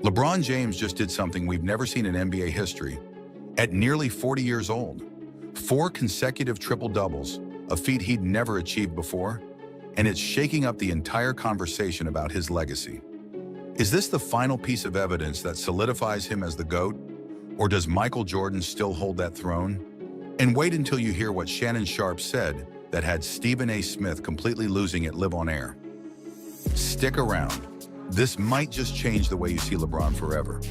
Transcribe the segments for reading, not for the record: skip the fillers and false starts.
LeBron James just did something we've never seen in NBA history. At nearly 40 years old, 4 consecutive triple-doubles, a feat he'd never achieved before, and it's shaking up the entire conversation about his legacy. Is this the final piece of evidence that solidifies him as the GOAT, or does Michael Jordan still hold that throne? And wait until you hear what Shannon Sharpe said that had Stephen A. Smith completely losing it live on air. Stick around. This might just change the way you see LeBron forever.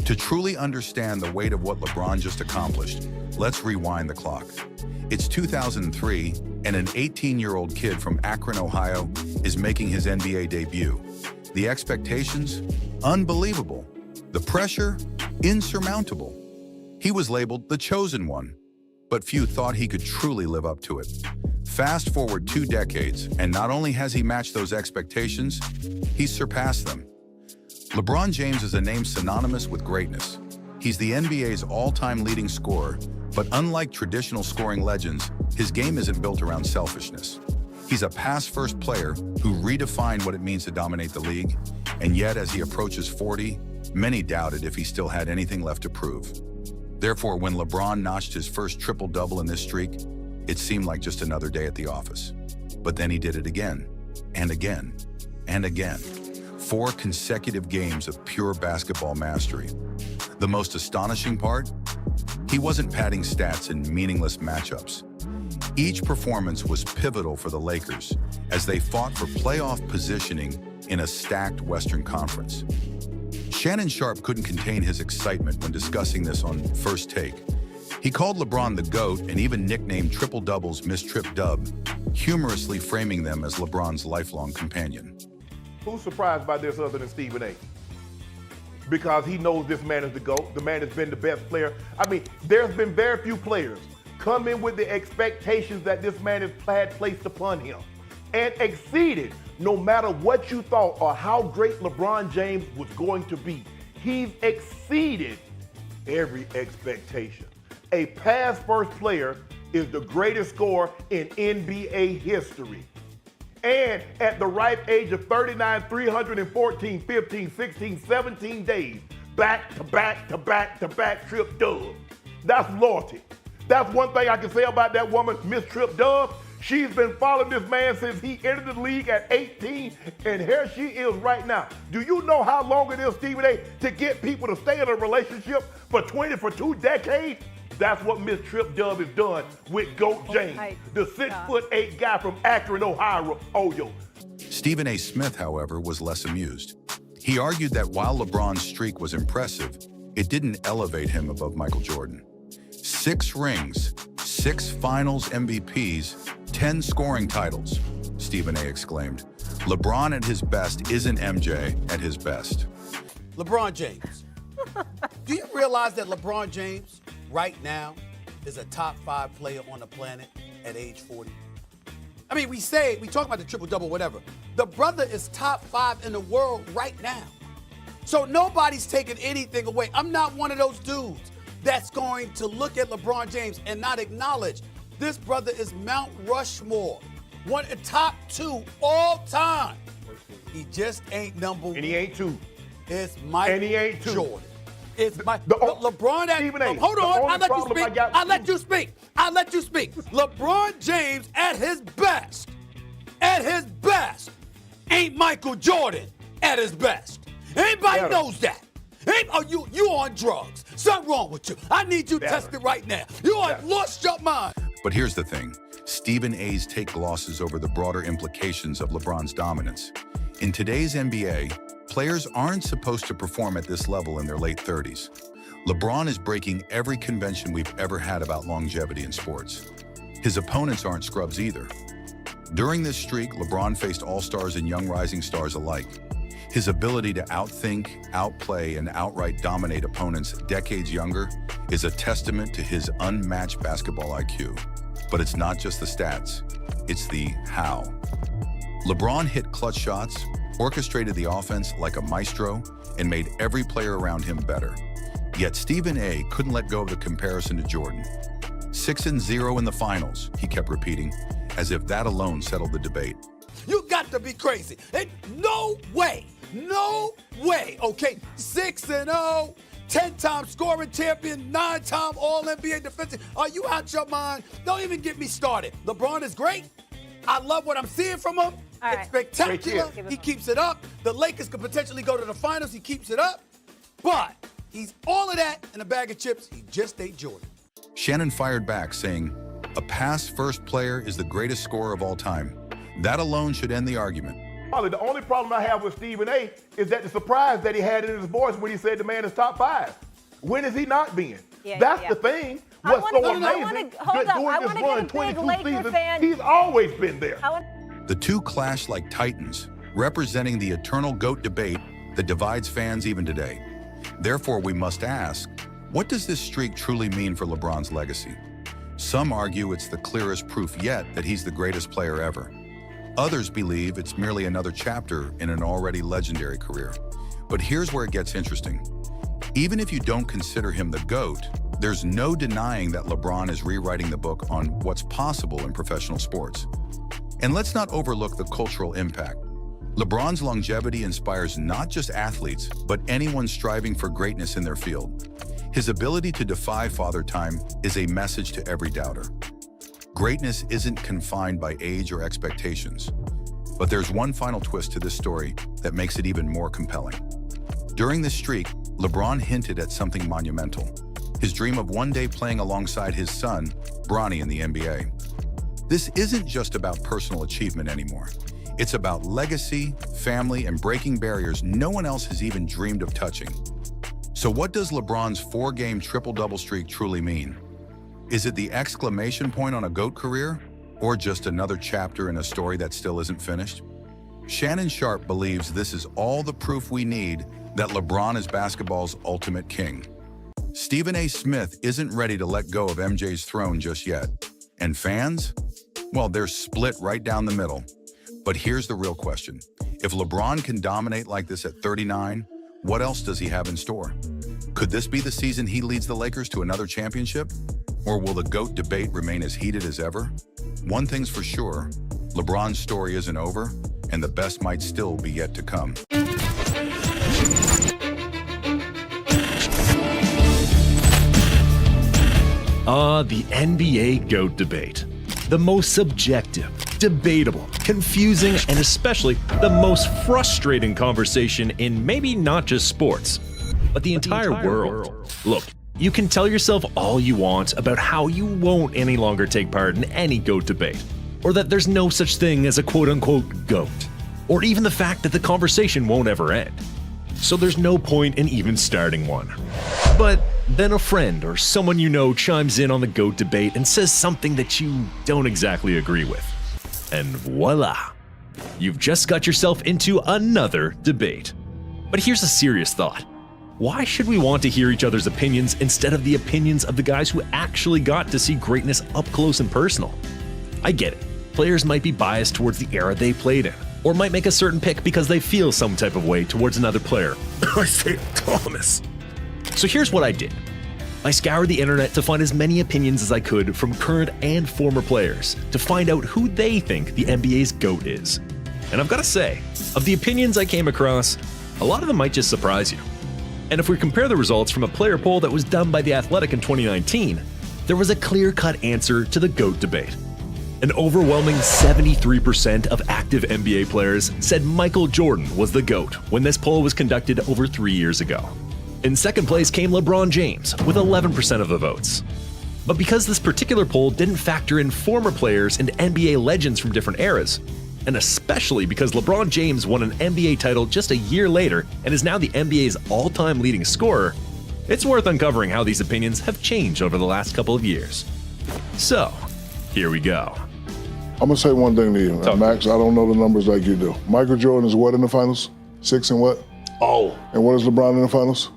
To truly understand the weight of what LeBron just accomplished, let's rewind the clock. It's 2003, and an 18-year-old kid from Akron, Ohio, is making his NBA debut. The expectations? Unbelievable. The pressure? Insurmountable. He was labeled the chosen one, but few thought he could truly live up to it. Fast forward 2 decades, and not only has he matched those expectations, he's surpassed them. LeBron James is a name synonymous with greatness. He's the NBA's all-time leading scorer, but unlike traditional scoring legends, his game isn't built around selfishness. He's a pass-first player who redefined what it means to dominate the league, and yet as he approaches 40, many doubted if he still had anything left to prove. Therefore, when LeBron notched his first triple-double in this streak, it seemed like just another day at the office. But then he did it again, and again, and again. 4 consecutive games of pure basketball mastery. The most astonishing part? He wasn't padding stats in meaningless matchups. Each performance was pivotal for the Lakers as they fought for playoff positioning in a stacked Western Conference. Shannon Sharpe couldn't contain his excitement when discussing this on First Take. He called LeBron the GOAT and even nicknamed triple-doubles Miss Trip Dub, humorously framing them as LeBron's lifelong companion. Who's surprised by this other than Stephen A? Because he knows this man is the GOAT. The man has been the best player. I mean, there's been very few players come in with the expectations that this man has had placed upon him and exceeded no matter what you thought or how great LeBron James was going to be. He's exceeded every expectation. A pass-first player is the greatest scorer in NBA history. And at the ripe age of 39, 314, 15, 16, 17 days, back-to-back trip dub. That's loyalty. That's one thing I can say about that woman, Miss Trip Dub. She's been following this man since he entered the league at 18, and here she is right now. Do you know how long it is, Stephen A., to get people to stay in a relationship for 2 decades? That's what Miss Trip Dub has done with GOAT James, the 6'8" guy from Akron, Ohio. Stephen A. Smith, however, was less amused. He argued that while LeBron's streak was impressive, it didn't elevate him above Michael Jordan. 6 rings, 6 finals MVPs, 10 scoring titles, Stephen A. exclaimed. LeBron at his best isn't MJ at his best. LeBron James. Do you realize that LeBron James right now is a top 5 player on the planet at age 40? I mean, we talk about the triple-double, whatever. The brother is top 5 in the world right now. So nobody's taking anything away. I'm not one of those dudes that's going to look at LeBron James and not acknowledge this brother is Mount Rushmore, one of the top 2 all time. He just ain't number 1. And he ain't 2. It's Michael Jordan. It's LeBron. Hold on, I'll let you speak. I'll let you speak. LeBron James at his best, ain't Michael Jordan at his best. Anybody knows that. You on drugs. Something wrong with you. I need you tested right now. You have lost your mind. But here's the thing. Stephen A.'s take glosses over the broader implications of LeBron's dominance. In today's NBA, players aren't supposed to perform at this level in their late 30s. LeBron is breaking every convention we've ever had about longevity in sports. His opponents aren't scrubs either. During this streak, LeBron faced all-stars and young rising stars alike. His ability to outthink, outplay, and outright dominate opponents decades younger is a testament to his unmatched basketball IQ. But it's not just the stats, it's the how. LeBron hit clutch shots, orchestrated the offense like a maestro, and made every player around him better. Yet Stephen A. couldn't let go of the comparison to Jordan. 6-0 in the finals, he kept repeating, as if that alone settled the debate. You got to be crazy. No way. No way. Okay, 6-0, 10-time scoring champion, 9-time All-NBA defensive. Are you out your mind? Don't even get me started. LeBron is great. I love what I'm seeing from him. Right. It's spectacular. He keeps it up. The Lakers could potentially go to the finals. He keeps it up. But he's all of that in a bag of chips. He just ain't Jordan. Shannon fired back, saying, "A pass-first player is the greatest scorer of all time. That alone should end the argument." Probably the only problem I have with Stephen A is that the surprise that he had in his voice when he said the man is top 5. When has he not been? That's the thing. What's so amazing, during this run, 22 seasons, he's always been there. The two clash like titans, representing the eternal GOAT debate that divides fans even today. Therefore, we must ask, what does this streak truly mean for LeBron's legacy? Some argue it's the clearest proof yet that he's the greatest player ever. Others believe it's merely another chapter in an already legendary career. But here's where it gets interesting. Even if you don't consider him the GOAT, there's no denying that LeBron is rewriting the book on what's possible in professional sports. And let's not overlook the cultural impact. LeBron's longevity inspires not just athletes, but anyone striving for greatness in their field. His ability to defy Father Time is a message to every doubter. Greatness isn't confined by age or expectations. But there's one final twist to this story that makes it even more compelling. During this streak, LeBron hinted at something monumental. His dream of one day playing alongside his son, Bronny, in the NBA. This isn't just about personal achievement anymore. It's about legacy, family, and breaking barriers no one else has even dreamed of touching. So what does LeBron's 4-game triple-double streak truly mean? Is it the exclamation point on a GOAT career, or just another chapter in a story that still isn't finished? Shannon Sharpe believes this is all the proof we need that LeBron is basketball's ultimate king. Stephen A. Smith isn't ready to let go of MJ's throne just yet. And fans? Well, they're split right down the middle. But here's the real question. If LeBron can dominate like this at 39, what else does he have in store? Could this be the season he leads the Lakers to another championship? Or will the GOAT debate remain as heated as ever? One thing's for sure, LeBron's story isn't over, and the best might still be yet to come. The NBA GOAT debate. The most subjective, debatable, confusing, and especially the most frustrating conversation in maybe not just sports, but the entire world. Look, you can tell yourself all you want about how you won't any longer take part in any GOAT debate, or that there's no such thing as a quote-unquote GOAT, or even the fact that the conversation won't ever end. So there's no point in even starting one. But then a friend or someone you know chimes in on the GOAT debate and says something that you don't exactly agree with. And voila, you've just got yourself into another debate. But here's a serious thought. Why should we want to hear each other's opinions instead of the opinions of the guys who actually got to see greatness up close and personal? I get it. Players might be biased towards the era they played in, or might make a certain pick because they feel some type of way towards another player. I say Thomas. So here's what I did. I scoured the internet to find as many opinions as I could from current and former players to find out who they think the NBA's GOAT is. And I've got to say, of the opinions I came across, a lot of them might just surprise you. And if we compare the results from a player poll that was done by The Athletic in 2019, there was a clear-cut answer to the GOAT debate. An overwhelming 73% of active NBA players said Michael Jordan was the GOAT when this poll was conducted over 3 years ago. In second place came LeBron James with 11% of the votes. But because this particular poll didn't factor in former players and NBA legends from different eras, and especially because LeBron James won an NBA title just a year later and is now the NBA's all-time leading scorer, it's worth uncovering how these opinions have changed over the last couple of years. So, here we go. I'm gonna say one thing to you, Max. I don't know the numbers like you do. Michael Jordan is what in the finals? 6 and what? Oh. And what is LeBron in the finals?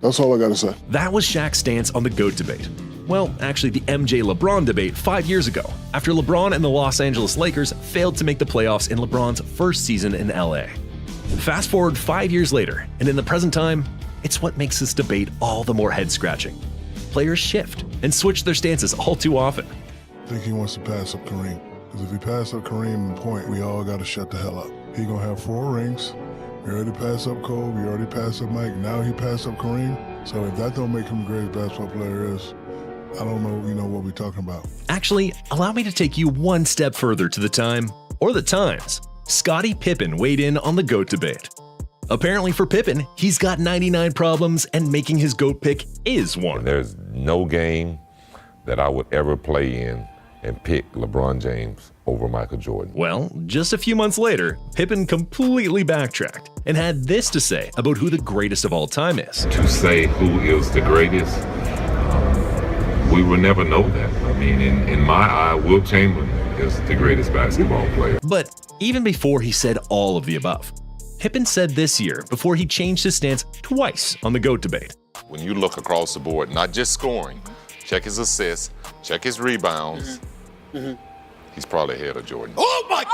That's all I gotta say. That was Shaq's stance on the GOAT debate. Well, actually the MJ-LeBron debate 5 years ago, after LeBron and the Los Angeles Lakers failed to make the playoffs in LeBron's first season in LA. Fast forward 5 years later, and in the present time, it's what makes this debate all the more head-scratching. Players shift and switch their stances all too often. I think he wants to pass up Kareem. Because if he passed up Kareem in point, we all got to shut the hell up. He going to have 4 rings. We already passed up Kobe. We already passed up Mike. Now he passed up Kareem. So if that don't make him the greatest basketball player is, I don't know, what we're talking about. Actually, allow me to take you one step further to the time, or the times. Scottie Pippen weighed in on the GOAT debate. Apparently for Pippen, he's got 99 problems and making his GOAT pick is one. There's no game that I would ever play in and pick LeBron James over Michael Jordan. Well, just a few months later, Pippen completely backtracked and had this to say about who the greatest of all time is. To say who is the greatest, we will never know that. I mean, in my eye, Wilt Chamberlain is the greatest basketball player. But even before he said all of the above, Pippen said this year before he changed his stance twice on the GOAT debate. When you look across the board, not just scoring, check his assists, check his rebounds, he's probably ahead of Jordan. Oh my God!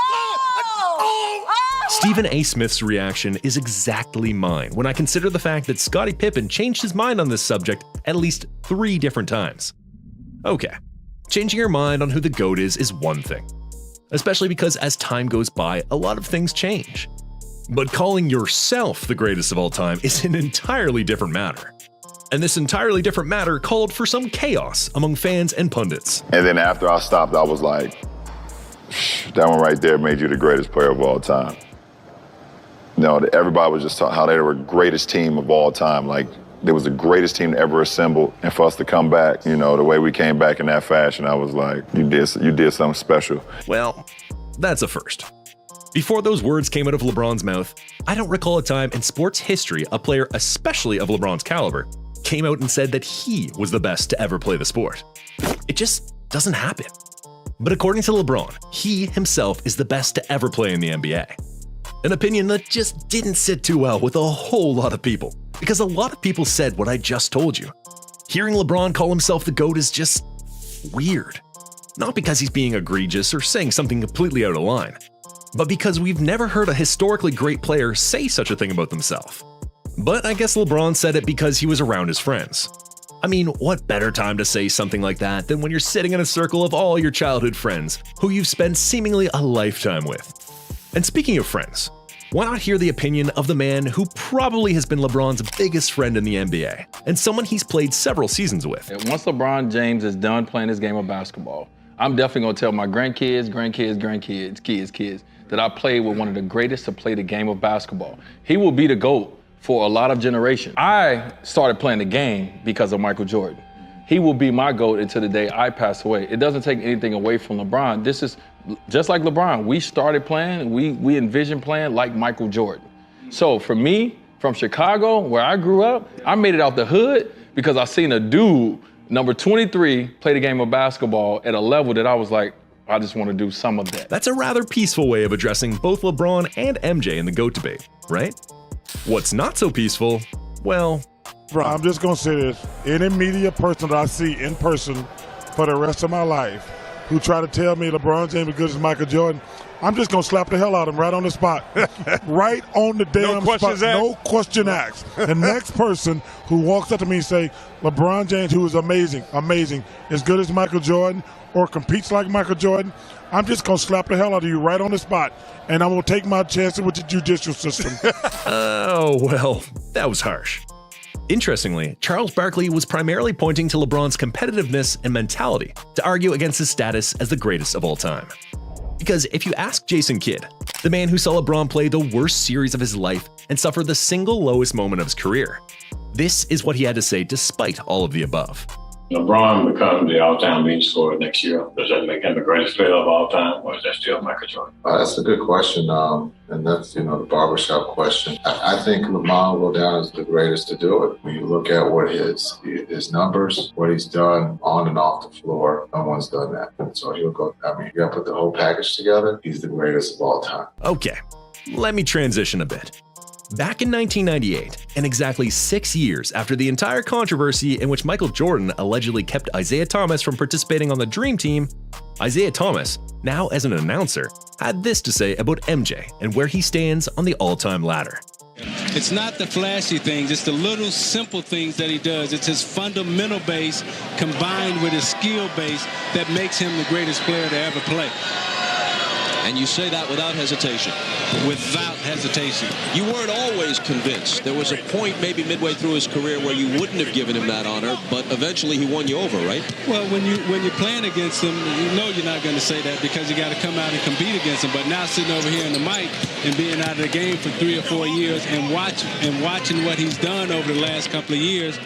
Stephen A. Smith's reaction is exactly mine when I consider the fact that Scottie Pippen changed his mind on this subject at least 3 different times. Okay, changing your mind on who the GOAT is one thing, especially because as time goes by, a lot of things change. But calling yourself the greatest of all time is an entirely different matter. And this entirely different matter called for some chaos among fans and pundits. And then after I stopped, I was like, that one right there made you the greatest player of all time. No, everybody was just talking how they were the greatest team of all time. Like, they was the greatest team ever assembled. And for us to come back, the way we came back in that fashion, I was like, you did something special. Well, that's a first. Before those words came out of LeBron's mouth, I don't recall a time in sports history a player, especially of LeBron's caliber, came out and said that he was the best to ever play the sport. It just doesn't happen. But according to LeBron, he himself is the best to ever play in the NBA. An opinion that just didn't sit too well with a whole lot of people, because a lot of people said what I just told you. Hearing LeBron call himself the GOAT is just weird. Not because he's being egregious or saying something completely out of line, but because we've never heard a historically great player say such a thing about themselves. But I guess LeBron said it because he was around his friends. I mean, what better time to say something like that than when you're sitting in a circle of all your childhood friends who you've spent seemingly a lifetime with? And speaking of friends, why not hear the opinion of the man who probably has been LeBron's biggest friend in the NBA, and someone he's played several seasons with? Once LeBron James is done playing this game of basketball, I'm definitely gonna tell my grandkids, kids, that I played with one of the greatest to play the game of basketball. He will be the GOAT for a lot of generations. I started playing the game because of Michael Jordan. He will be my GOAT until the day I pass away. It doesn't take anything away from LeBron. This is just like LeBron. We started playing, we envisioned playing like Michael Jordan. So for me, from Chicago, where I grew up, I made it out the hood because I seen a dude, number 23, play the game of basketball at a level that I was like, I just want to do some of that. That's a rather peaceful way of addressing both LeBron and MJ in the GOAT debate, right? What's not so peaceful, well... Bro, I'm just going to say this. Any media person that I see in person for the rest of my life who try to tell me LeBron James is good as Michael Jordan, I'm just going to slap the hell out of him right on the spot. Right on the damn spot. No question asked. The next person who walks up to me and say, LeBron James, who is amazing, as good as Michael Jordan, or competes like Michael Jordan, I'm just going to slap the hell out of you right on the spot, and I'm going to take my chances with the judicial system. Oh, well, that was harsh. Interestingly, Charles Barkley was primarily pointing to LeBron's competitiveness and mentality to argue against his status as the greatest of all time. Because if you ask Jason Kidd, the man who saw LeBron play the worst series of his life and suffer the single lowest moment of his career, this is what he had to say despite all of the above. LeBron becomes the all-time leading scorer next year. Does that make him the greatest player of all time, or is that still Michael Jordan? That's a good question, and that's the barbershop question. I think LeBron will go down as the greatest to do it. When you look at what his numbers, what he's done on and off the floor, no one's done that. And so he'll go. I mean, you got to put the whole package together. He's the greatest of all time. Okay, let me transition a bit. Back in 1998, and exactly 6 years after the entire controversy in which Michael Jordan allegedly kept Isaiah Thomas from participating on the Dream Team, Isaiah Thomas, now as an announcer, had this to say about MJ and where he stands on the all-time ladder. It's not the flashy things, it's the little simple things that he does. It's his fundamental base combined with his skill base that makes him the greatest player to ever play. And you say that without hesitation. Without hesitation. You weren't always convinced. There was a point maybe midway through his career where you wouldn't have given him that honor, but eventually he won you over, right? Well, when you're playing against him, you know you're not going to say that because you got to come out and compete against him. But now sitting over here in the mic and being out of the game for 3 or 4 years and watching what he's done over the last couple of years,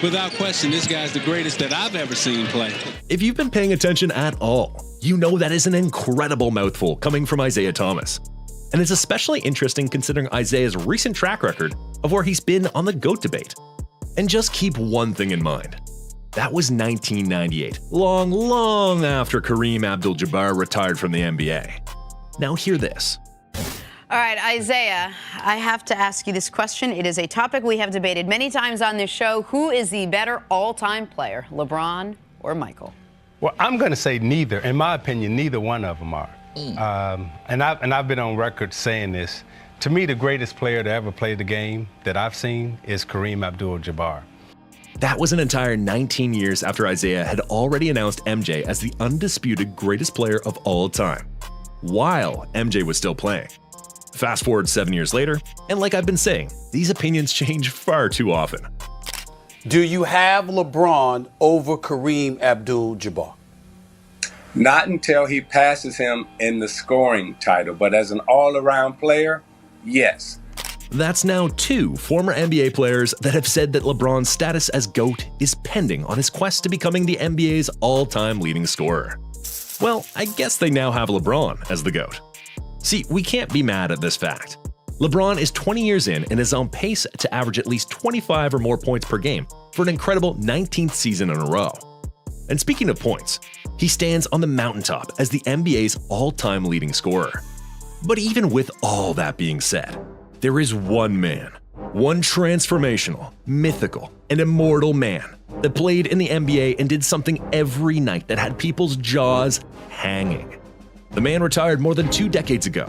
without question, this guy's the greatest that I've ever seen play. If you've been paying attention at all, you know that is an incredible mouthful coming from Isaiah Thomas. And it's especially interesting considering Isaiah's recent track record of where he's been on the GOAT debate. And just keep one thing in mind. That was 1998, long after Kareem Abdul-Jabbar retired from the NBA. Now hear this. All right, Isaiah, I have to ask you this question. It is a topic we have debated many times on this show. Who is the better all-time player, LeBron or Michael? Well, I'm going to say neither. In my opinion, neither one of them are. And I've been on record saying this. To me, the greatest player to ever play the game that I've seen is Kareem Abdul-Jabbar. That was an entire 19 years after Isaiah had already announced MJ as the undisputed greatest player of all time, while MJ was still playing. Fast forward 7 years later, and like I've been saying, these opinions change far too often. Do you have LeBron over Kareem Abdul-Jabbar? Not until he passes him in the scoring title, but as an all-around player, yes. That's now 2 former NBA players that have said that LeBron's status as GOAT is pending on his quest to becoming the NBA's all-time leading scorer. Well, I guess they now have LeBron as the GOAT. See, we can't be mad at this fact. LeBron is 20 years in and is on pace to average at least 25 or more points per game for an incredible 19th season in a row. And speaking of points, he stands on the mountaintop as the NBA's all-time leading scorer. But even with all that being said, there is one man, one transformational, mythical, and immortal man that played in the NBA and did something every night that had people's jaws hanging. The man retired more than 2 decades ago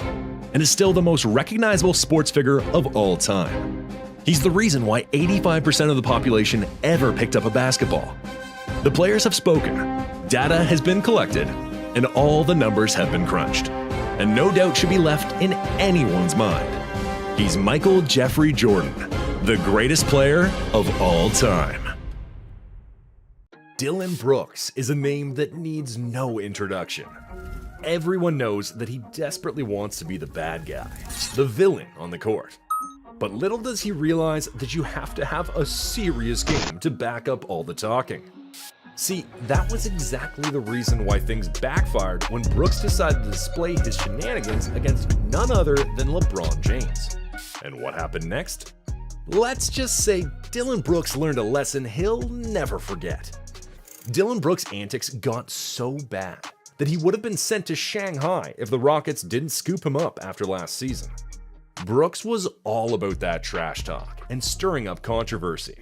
and is still the most recognizable sports figure of all time. He's the reason why 85% of the population ever picked up a basketball. The players have spoken, data has been collected, and all the numbers have been crunched. And no doubt should be left in anyone's mind. He's Michael Jeffrey Jordan, the greatest player of all time. Dillon Brooks is a name that needs no introduction. Everyone knows that he desperately wants to be the bad guy, the villain on the court. But little does he realize that you have to have a serious game to back up all the talking. See, that was exactly the reason why things backfired when Brooks decided to display his shenanigans against none other than LeBron James. And what happened next? Let's just say Dillon Brooks learned a lesson he'll never forget. Dillon Brooks' antics got so bad that he would have been sent to Shanghai if the Rockets didn't scoop him up after last season. Brooks was all about that trash talk and stirring up controversy.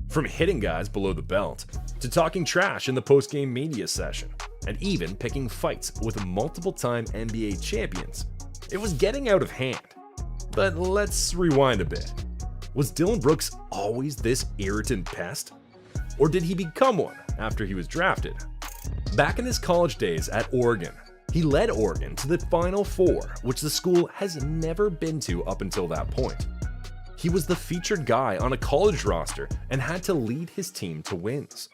From hitting guys below the belt, to talking trash in the post-game media session, and even picking fights with multiple-time NBA champions. It was getting out of hand. But let's rewind a bit. Was Dillon Brooks always this irritant pest? Or did he become one after he was drafted? Back in his college days at Oregon, he led Oregon to the Final Four, which the school has never been to up until that point. He was the featured guy on a college roster and had to lead his team to wins.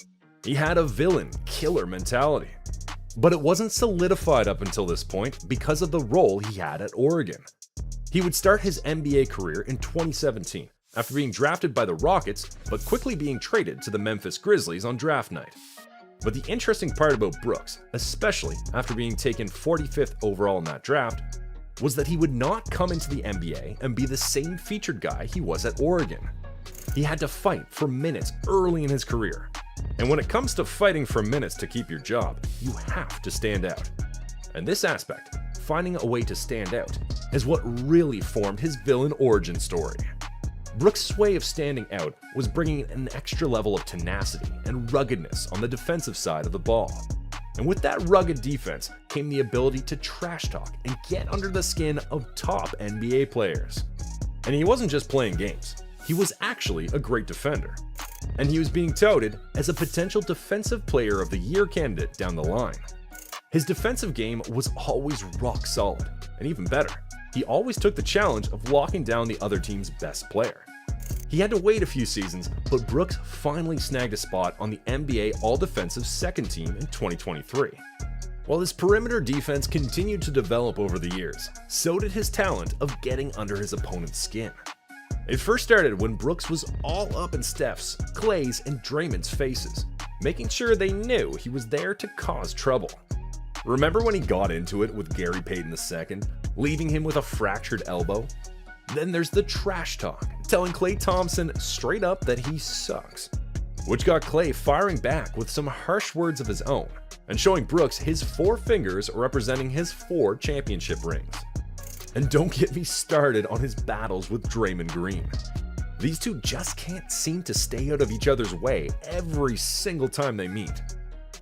He had a villain, killer mentality. But it wasn't solidified up until this point because of the role he had at Oregon. He would start his NBA career in 2017 after being drafted by the Rockets, but quickly being traded to the Memphis Grizzlies on draft night. But the interesting part about Brooks, especially after being taken 45th overall in that draft, was that he would not come into the NBA and be the same featured guy he was at Oregon. He had to fight for minutes early in his career. And when it comes to fighting for minutes to keep your job, you have to stand out. And this aspect, finding a way to stand out, is what really formed his villain origin story. Brooks' way of standing out was bringing an extra level of tenacity and ruggedness on the defensive side of the ball. And with that rugged defense came the ability to trash talk and get under the skin of top NBA players. And he wasn't just playing games, he was actually a great defender. And he was being touted as a potential Defensive Player of the Year candidate down the line. His defensive game was always rock solid, And even better, he always took the challenge of locking down the other team's best player. He had to wait a few seasons, but Brooks finally snagged a spot on the NBA All-Defensive Second Team in 2023. While his perimeter defense continued to develop over the years, so did his talent of getting under his opponent's skin. It first started when Brooks was all up in Steph's, Klay's, and Draymond's faces, making sure they knew he was there to cause trouble. Remember when he got into it with Gary Payton II, leaving him with a fractured elbow? Then there's the trash talk, telling Klay Thompson straight up that he sucks, which got Klay firing back with some harsh words of his own, and showing Brooks his 4 fingers representing his 4 championship rings. And don't get me started on his battles with Draymond Green. These two just can't seem to stay out of each other's way every single time they meet.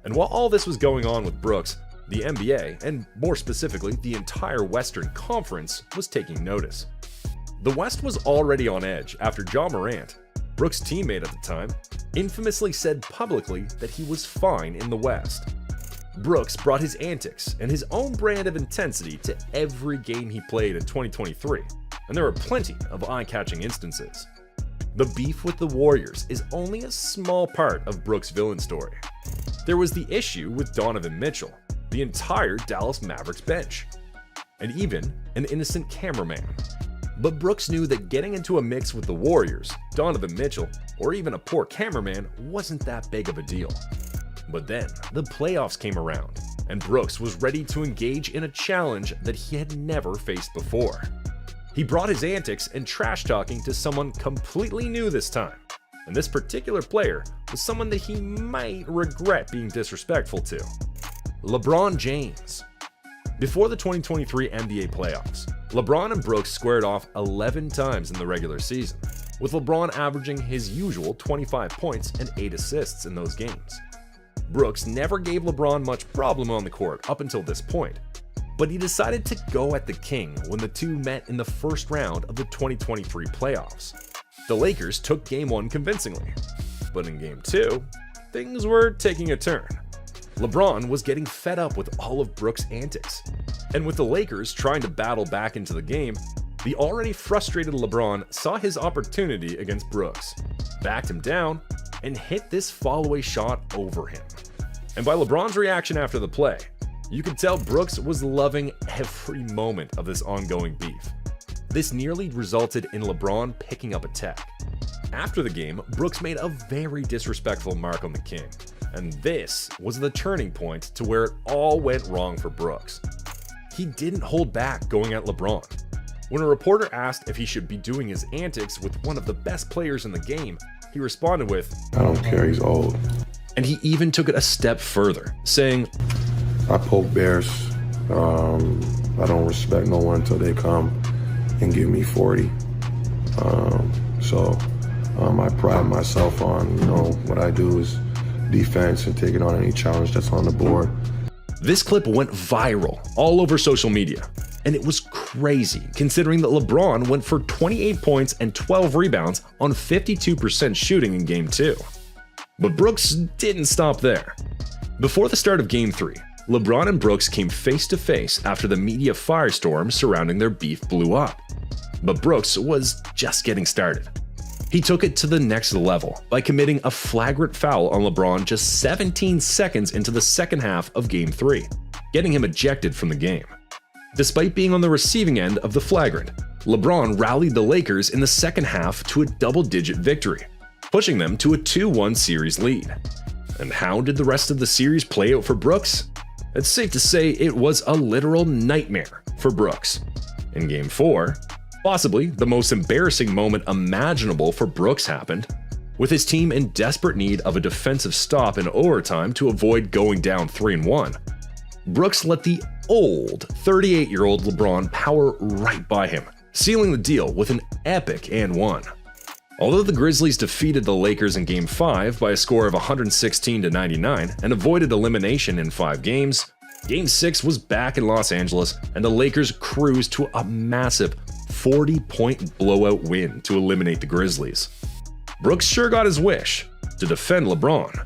And while all this was going on with Brooks, the NBA, and more specifically the entire Western Conference, was taking notice. The West was already on edge after Ja Morant, Brooks' teammate at the time, infamously said publicly that he was fine in the West. Brooks brought his antics and his own brand of intensity to every game he played in 2023, and there were plenty of eye-catching instances. The beef with the Warriors is only a small part of Brooks' villain story. There was the issue with Donovan Mitchell, the entire Dallas Mavericks bench, and even an innocent cameraman. But Brooks knew that getting into a mix with the Warriors, Donovan Mitchell, or even a poor cameraman wasn't that big of a deal. But then, the playoffs came around, and Brooks was ready to engage in a challenge that he had never faced before. He brought his antics and trash talking to someone completely new this time, and this particular player was someone that he might regret being disrespectful to: LeBron James. Before the 2023 NBA playoffs, LeBron and Brooks squared off 11 times in the regular season, with LeBron averaging his usual 25 points and 8 assists in those games. Brooks never gave LeBron much problem on the court up until this point, but he decided to go at the king when the two met in the first round of the 2023 playoffs. The Lakers took Game 1 convincingly, but in Game 2, things were taking a turn. LeBron was getting fed up with all of Brooks' antics, and with the Lakers trying to battle back into the game, the already frustrated LeBron saw his opportunity against Brooks, backed him down, and hit this fall-away shot over him. And by LeBron's reaction after the play, you could tell Brooks was loving every moment of this ongoing beef. This nearly resulted in LeBron picking up a tech. After the game, Brooks made a very disrespectful mark on the king, and this was the turning point to where it all went wrong for Brooks. He didn't hold back going at LeBron. When a reporter asked if he should be doing his antics with one of the best players in the game, he responded with, "I don't care, he's old." And he even took it a step further, saying, "I poke bears. I don't respect no one until they come and give me 40. I pride myself on, what I do is defense and taking on any challenge that's on the board." This clip went viral all over social media, and it was crazy considering that LeBron went for 28 points and 12 rebounds on 52% shooting in Game 2. But Brooks didn't stop there. Before the start of Game 3, LeBron and Brooks came face to face after the media firestorm surrounding their beef blew up. But Brooks was just getting started. He took it to the next level by committing a flagrant foul on LeBron just 17 seconds into the second half of Game 3, getting him ejected from the game. Despite being on the receiving end of the flagrant, LeBron rallied the Lakers in the second half to a double-digit victory, pushing them to a 2-1 series lead. And how did the rest of the series play out for Brooks? It's safe to say it was a literal nightmare for Brooks. In Game 4, possibly the most embarrassing moment imaginable for Brooks happened, with his team in desperate need of a defensive stop in overtime to avoid going down 3-1. Brooks let the old 38-year-old LeBron power right by him, sealing the deal with an epic and one. Although the Grizzlies defeated the Lakers in Game 5 by a score of 116-99 and avoided elimination in 5 games, Game 6 was back in Los Angeles and the Lakers cruised to a massive 40-point blowout win to eliminate the Grizzlies. Brooks sure got his wish to defend LeBron,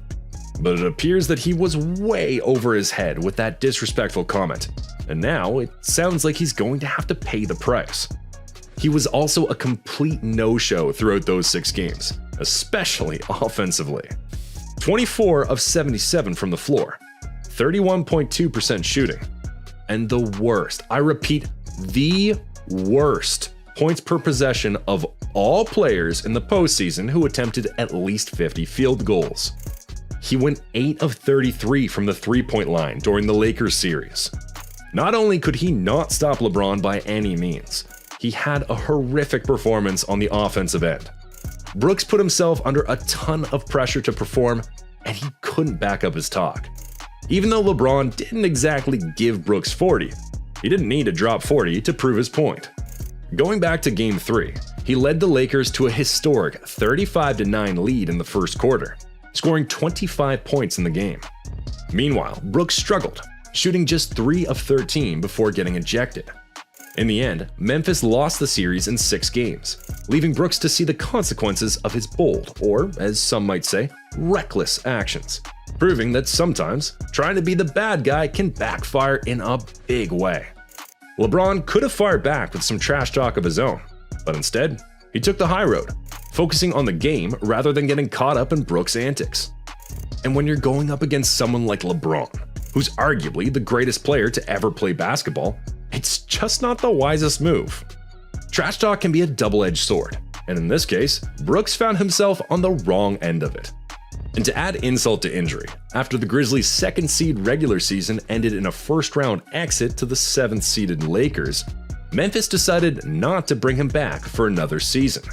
but it appears that he was way over his head with that disrespectful comment, and now it sounds like he's going to have to pay the price. He was also a complete no-show throughout those 6 games, especially offensively. 24 of 77 from the floor, 31.2% shooting, and the worst, I repeat, the worst points per possession of all players in the postseason who attempted at least 50 field goals. He went 8 of 33 from the three-point line during the Lakers series. Not only could he not stop LeBron by any means, he had a horrific performance on the offensive end. Brooks put himself under a ton of pressure to perform, and he couldn't back up his talk. Even though LeBron didn't exactly give Brooks 40, he didn't need to drop 40 to prove his point. Going back to Game 3, he led the Lakers to a historic 35-9 lead in the first quarter, scoring 25 points in the game. Meanwhile, Brooks struggled, shooting just 3 of 13 before getting ejected. In the end, Memphis lost the series in 6 games, leaving Brooks to see the consequences of his bold, or as some might say, reckless actions, proving that sometimes trying to be the bad guy can backfire in a big way. LeBron could have fired back with some trash talk of his own, but instead, he took the high road, focusing on the game rather than getting caught up in Brooks' antics. And when you're going up against someone like LeBron, who's arguably the greatest player to ever play basketball, it's just not the wisest move. Trash talk can be a double-edged sword, and in this case, Brooks found himself on the wrong end of it. And to add insult to injury, after the Grizzlies' second seed regular season ended in a first-round exit to the 7th-seeded Lakers, Memphis decided not to bring him back for another season.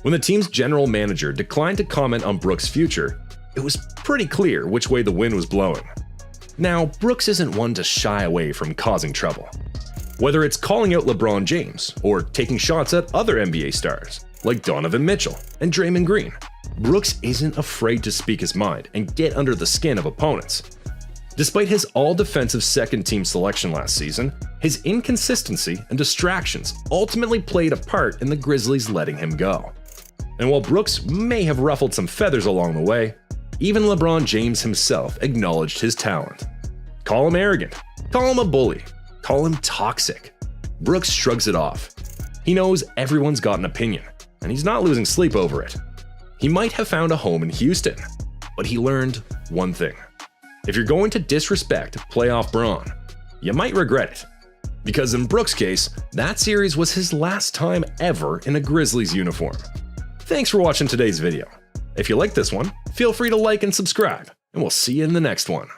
When the team's general manager declined to comment on Brooks' future, it was pretty clear which way the wind was blowing. Now, Brooks isn't one to shy away from causing trouble. Whether it's calling out LeBron James or taking shots at other NBA stars like Donovan Mitchell and Draymond Green, Brooks isn't afraid to speak his mind and get under the skin of opponents. Despite his all-defensive second-team selection last season, his inconsistency and distractions ultimately played a part in the Grizzlies letting him go. And while Brooks may have ruffled some feathers along the way, even LeBron James himself acknowledged his talent. Call him arrogant, call him a bully, call him toxic. Brooks shrugs it off. He knows everyone's got an opinion, and he's not losing sleep over it. He might have found a home in Houston, but he learned one thing. If you're going to disrespect playoff Bron, you might regret it. Because in Brooks' case, that series was his last time ever in a Grizzlies uniform. Thanks for watching today's video. If you liked this one, feel free to like and subscribe, and we'll see you in the next one.